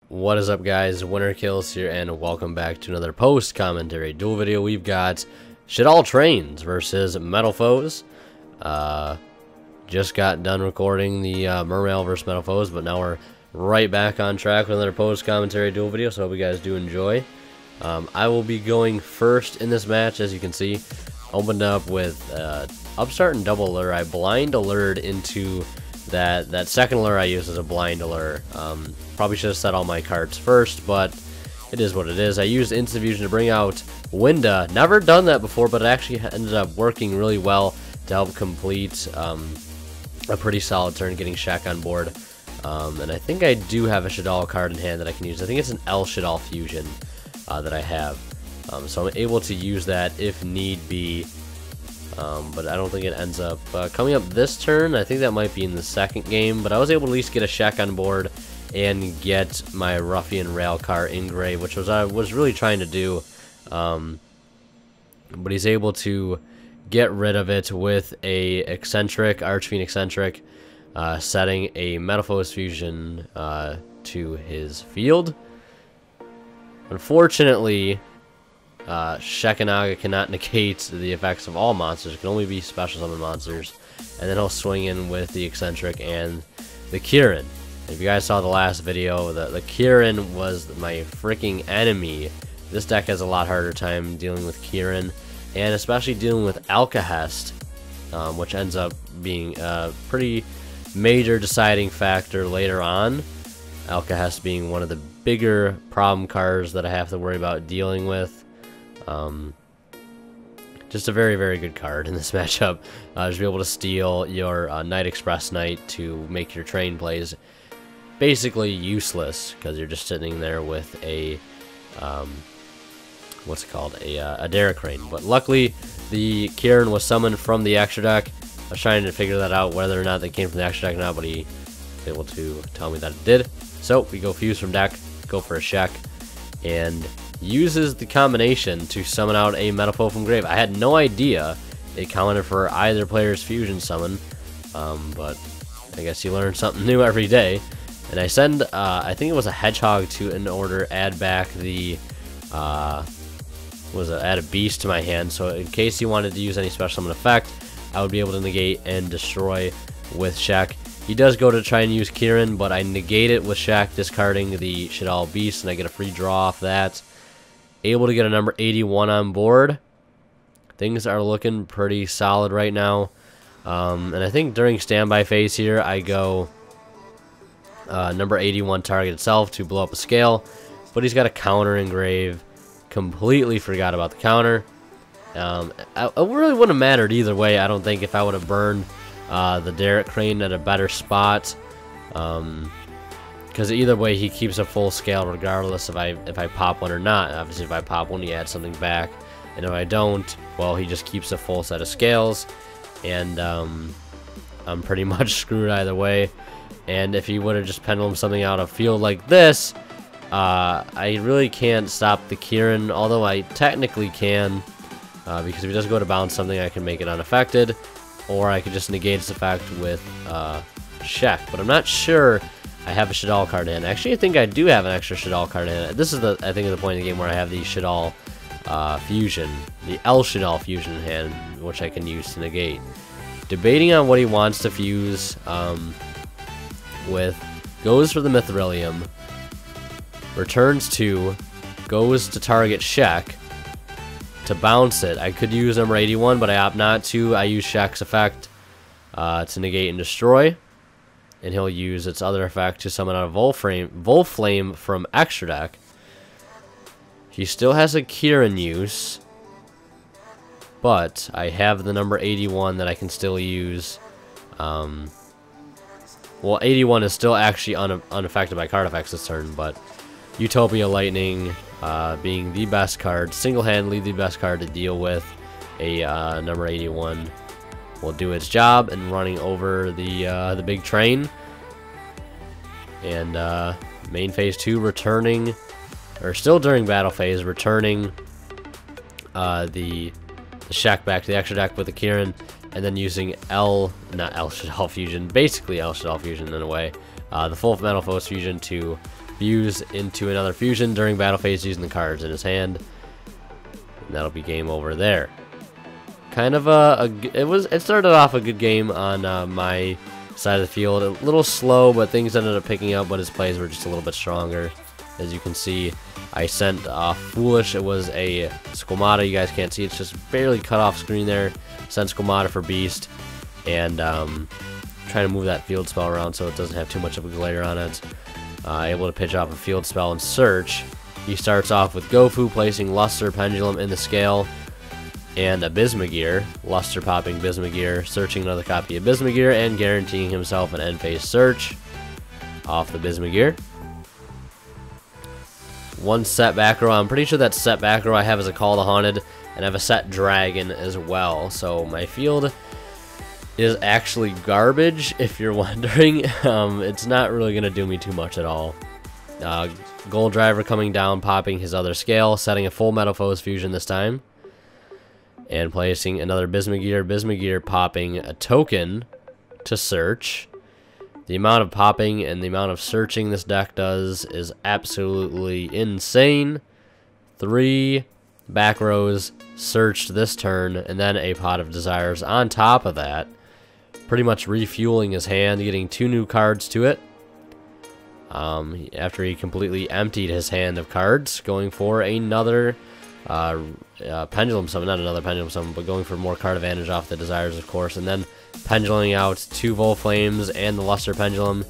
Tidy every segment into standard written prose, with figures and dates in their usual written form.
What is up, guys? Winner Kills here, and welcome back to another post-commentary duel video. We've got Shaddoll Trains versus Metalfoes. Just got done recording the Mermail versus Metalfoes, but now we're right back on track with another post-commentary duel video, so I hope you guys do enjoy. I will be going first in this match, as you can see. Opened up with Upstart and Double Lure. I blind allured into that second lure I used as a blind lure. Probably should have set all my cards first, but it is what it is. I used Instant Fusion to bring out Winda. Never done that before, but it actually ended up working really well to help complete a pretty solid turn, getting Shaq on board. And I think I do have a Shaddoll card in hand that I can use. I think it's an L Shaddoll Fusion that I have. So I'm able to use that if need be. But I don't think it ends up coming up this turn. I think that might be in the second game, but I was able to at least get a Shaq on board and get my Ruffian Railcar engrave, which was I was really trying to do. But he's able to get rid of it with a eccentric, Archfiend eccentric, setting a Metalfoe fusion to his field. Unfortunately, Shekinaga cannot negate the effects of all monsters. It can only be special summon monsters. And then he'll swing in with the eccentric and the Kieran. If you guys saw the last video, the Kieran was my freaking enemy. This deck has a lot harder time dealing with Kieran, and especially dealing with Alcahest, which ends up being a pretty major deciding factor later on. Alcahest being one of the bigger problem cards that I have to worry about dealing with. Just a very, very good card in this matchup. Just be able to steal your Night Express Knight to make your train plays basically useless, because you're just sitting there with a what's it called, a Derrick Crane. But luckily the Kieran was summoned from the extra deck. I was trying to figure that out, whether or not they came from the extra deck or not, but he was able to tell me that it did. So we go Fuse from deck, go for a Shaq, and uses the combination to summon out a Metalfoe from grave. I had no idea it counted for either player's fusion summon, but I guess you learn something new every day. And I send, I think it was a Hedgehog to, in order, add back the, add a Beast to my hand, so in case you wanted to use any special summon effect, I would be able to negate and destroy with Shaq. He does go to try and use Kieran, but I negate it with Shaq, discarding the Shaddoll Beast, and I get a free draw off that. Able to get a number 81 on board. Things are looking pretty solid right now. And I think during standby phase here, I go number 81 target itself to blow up a scale, but he's got a counter engrave. Completely forgot about the counter. It really wouldn't have mattered either way, I don't think, if I would have burned the Derrick Crane at a better spot. Because either way, he keeps a full scale regardless if I pop one or not. Obviously, if I pop one, he adds something back, and if I don't, well, he just keeps a full set of scales, and I'm pretty much screwed either way. And if he would have just pendulum something out of field like this, I really can't stop the Kieran, although I technically can, because if he does go to bounce something, I can make it unaffected, or I could just negate its effect with Shaq. But I'm not sure I have a Shaddoll card in hand. Actually, I think I do have an extra Shaddoll card in hand. This is I think, the point of the game where I have the Shaddoll Fusion, the L Shaddoll Fusion in hand, which I can use to negate. Debating on what he wants to fuse with. Goes for the Mithrilium. Returns 2. Goes to target Shaq to bounce it. I could use number 81, but I opt not to. I use Shaq's effect to negate and destroy. And he'll use its other effect to summon out a Volflame from extra deck. He still has a Kieran use, but I have the number 81 that I can still use. Well, 81 is still actually unaffected by card effects this turn, but Utopia Lightning being the best card, single-handedly the best card to deal with a number 81, will do its job in running over the big train. And main phase 2 returning, or still during battle phase, returning the Shaq back to the extra deck with the Kieran, and then using not L Shaddoll Fusion, basically L Shaddoll Fusion in a way, the full Metalfoe fusion to fuse into another fusion during battle phase using the cards in his hand. And that'll be game over there. Kind of it started off a good game on my side of the field. A little slow, but things ended up picking up when his plays were just a little bit stronger. As you can see, I sent Foolish. It was a Squamata. You guys can't see. It's just barely cut off screen there. Sent Squamata for Beast. And trying to move that field spell around so it doesn't have too much of a glare on it. Able to pitch off a field spell and search. He starts off with Gofu, placing Luster Pendulum in the scale. And a Bismugear, Luster popping Bismugear, searching another copy of Bismugear, and guaranteeing himself an end phase search off the Bismugear. One set back row. I'm pretty sure that set back row I have is a Call to Haunted, and I have a set Dragon as well. So my field is actually garbage, if you're wondering. It's not really going to do me too much at all. Gold Driver coming down, popping his other scale, setting a full Metalfoe's fusion this time. And placing another Bismugear. Bismugear popping a token to search. The amount of popping and the amount of searching this deck does is absolutely insane. 3 back rows searched this turn, and then a Pot of Desires on top of that. Pretty much refueling his hand, getting 2 new cards to it. After he completely emptied his hand of cards, going for another Pendulum Summon, not another Pendulum Summon, but going for more card advantage off the Desires, of course, and then penduluming out 2 Volflames and the Luster Pendulum,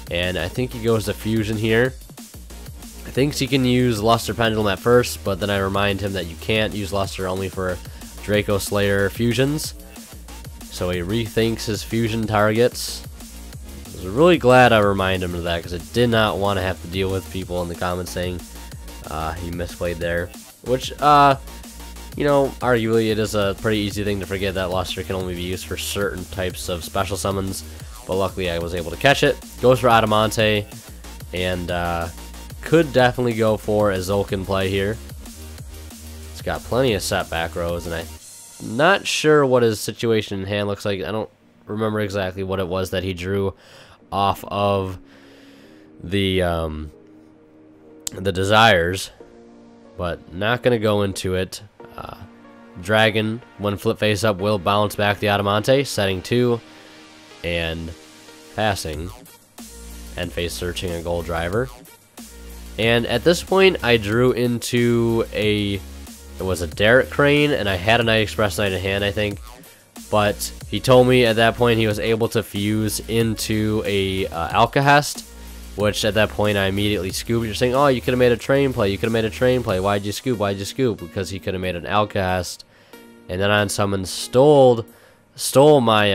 and I think he goes to Fusion here. I think he can use Luster Pendulum at first, but then I remind him that you can't use Luster, only for Draco Slayer fusions, so he rethinks his fusion targets. I was really glad I reminded him of that, because I did not want to have to deal with people in the comments saying he misplayed there. Which, you know, arguably it is a pretty easy thing to forget that Luster can only be used for certain types of special summons. But luckily I was able to catch it. Goes for Adamante. And could definitely go for a Zulkin play here. It's got plenty of set back rows. And I'm not sure what his situation in hand looks like. I don't remember exactly what it was that he drew off of the Desires. But not going to go into it. Dragon, when flip face up, will bounce back the Adamante, setting 2, and passing, end phase searching a Gold Driver. And at this point, I drew into it was a Derek Crane, and I had a Night Express Knight in hand, I think. But he told me at that point he was able to fuse into a Alcahest, which at that point I immediately scooped. You're saying, oh, you could have made a train play. You could have made a train play. Why'd you scoop? Why'd you scoop? Because he could have made an Alcahest. And then on summon stole my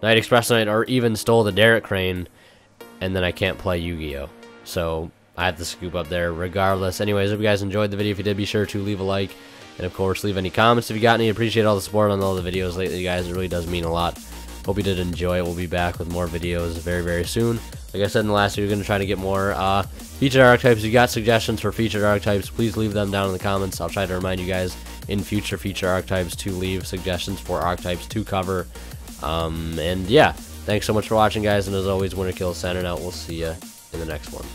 Night Express Knight, or even stole the Derek Crane. And then I can't play Yu-Gi-Oh! So I have to scoop up there regardless. Anyways, if you guys enjoyed the video, if you did, be sure to leave a like. And of course, leave any comments if you got any. Appreciate all the support on all the videos lately, guys. It really does mean a lot. Hope you did enjoy it. We'll be back with more videos very, very soon. Like I said in the last video, we're going to try to get more featured archetypes. If you got suggestions for featured archetypes, please leave them down in the comments. I'll try to remind you guys in future featured archetypes to leave suggestions for archetypes to cover. And yeah, thanks so much for watching, guys. And as always, Winter Kill signing out. We'll see you in the next one.